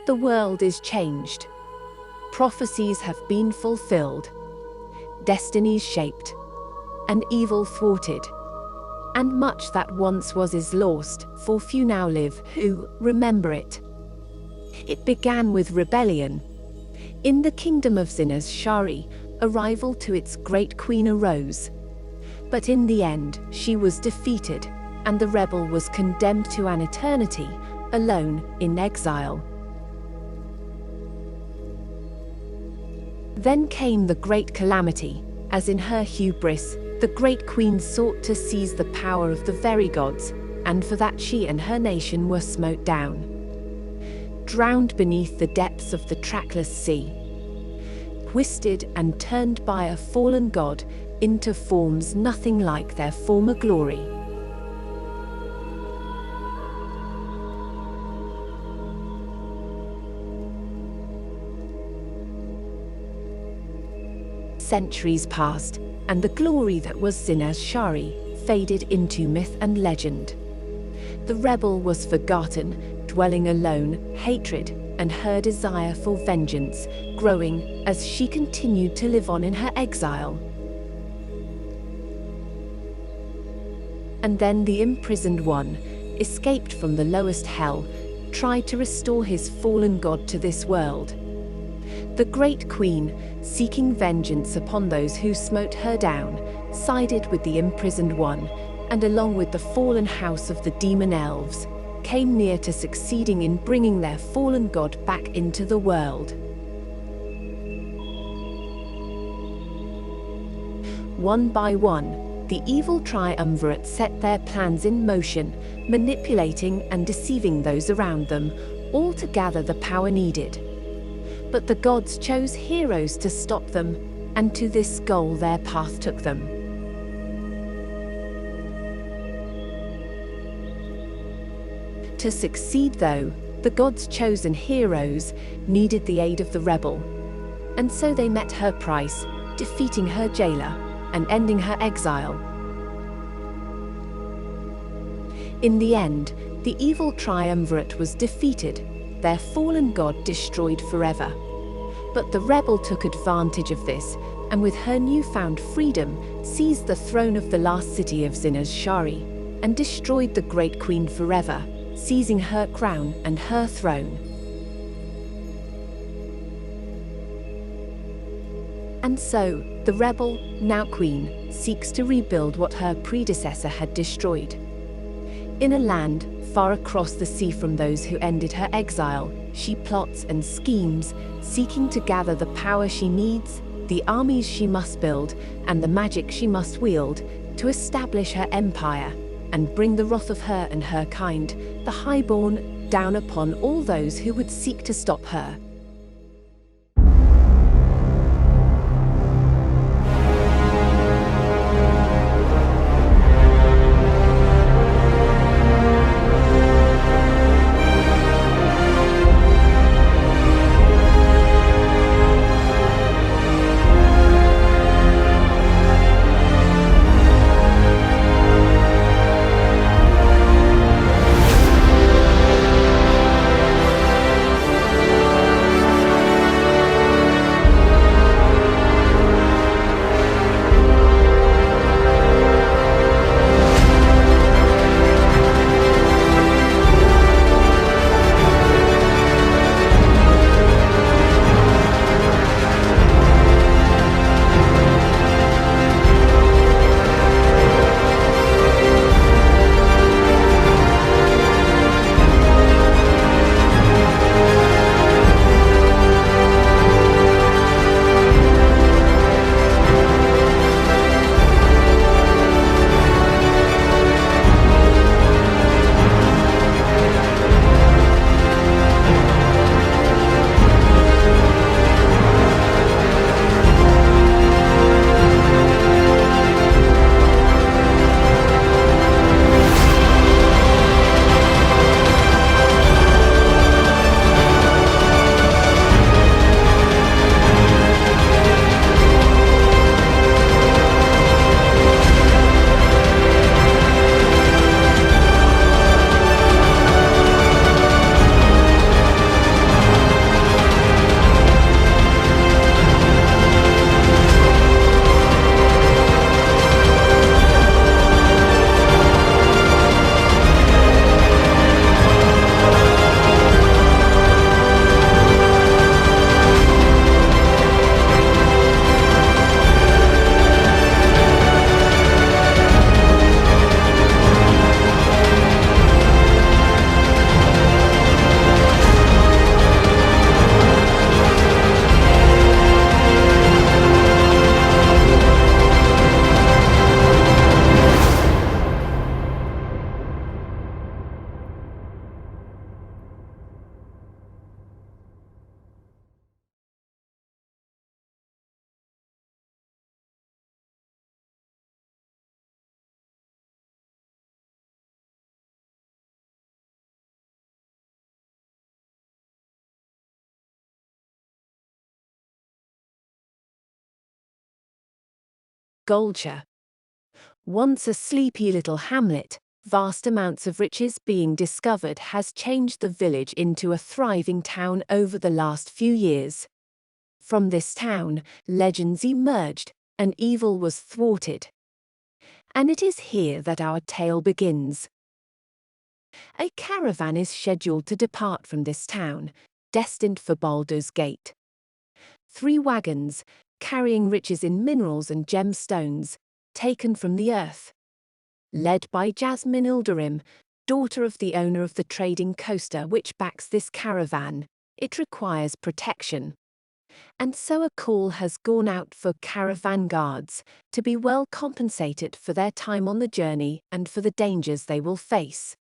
the world is changed. Prophecies have been fulfilled, destinies shaped, and evil thwarted. And much that once was is lost, for few now live who remember it. It began with rebellion. In the kingdom of Zinaz Shari, a rival to its great queen arose. But in the end, she was defeated, and the rebel was condemned to an eternity, alone, in exile. Then came the great calamity, as in her hubris, the great queen sought to seize the power of the very gods, and for that she and her nation were smote down, drowned beneath the depths of the trackless sea, twisted and turned by a fallen god into forms nothing like their former glory. Centuries passed, and the glory that was Zinaz Shari faded into myth and legend. The rebel was forgotten, dwelling alone, hatred, and her desire for vengeance, growing as she continued to live on in her exile. And then the imprisoned one, escaped from the lowest hell, tried to restore his fallen god to this world. The great queen, seeking vengeance upon those who smote her down, sided with the imprisoned one, and along with the fallen house of the demon elves, came near to succeeding in bringing their fallen god back into the world. One by one, the evil triumvirate set their plans in motion, manipulating and deceiving those around them, all to gather the power needed. But the gods chose heroes to stop them, and to this goal their path took them. To succeed, though, the gods' chosen heroes needed the aid of the rebel, and so they met her price, defeating her jailer and ending her exile. In the end, the evil triumvirate was defeated, their fallen god destroyed forever. But the rebel took advantage of this, and with her newfound freedom, seized the throne of the last city of Zinaz Shari, and destroyed the great queen forever, seizing her crown and her throne. And so, the rebel, now queen, seeks to rebuild what her predecessor had destroyed. In a land far across the sea from those who ended her exile, she plots and schemes, seeking to gather the power she needs, the armies she must build, and the magic she must wield, to establish her empire, and bring the wrath of her and her kind, the Highborne, down upon all those who would seek to stop her. Golcha. Once a sleepy little hamlet, vast amounts of riches being discovered has changed the village into a thriving town over the last few years. From this town, legends emerged, and evil was thwarted. And it is here that our tale begins. A caravan is scheduled to depart from this town, destined for Baldur's Gate. 3 wagons, carrying riches in minerals and gemstones, taken from the earth. Led by Jasmine Ilderim, daughter of the owner of the trading coaster which backs this caravan, it requires protection. And so a call has gone out for caravan guards to be well compensated for their time on the journey and for the dangers they will face.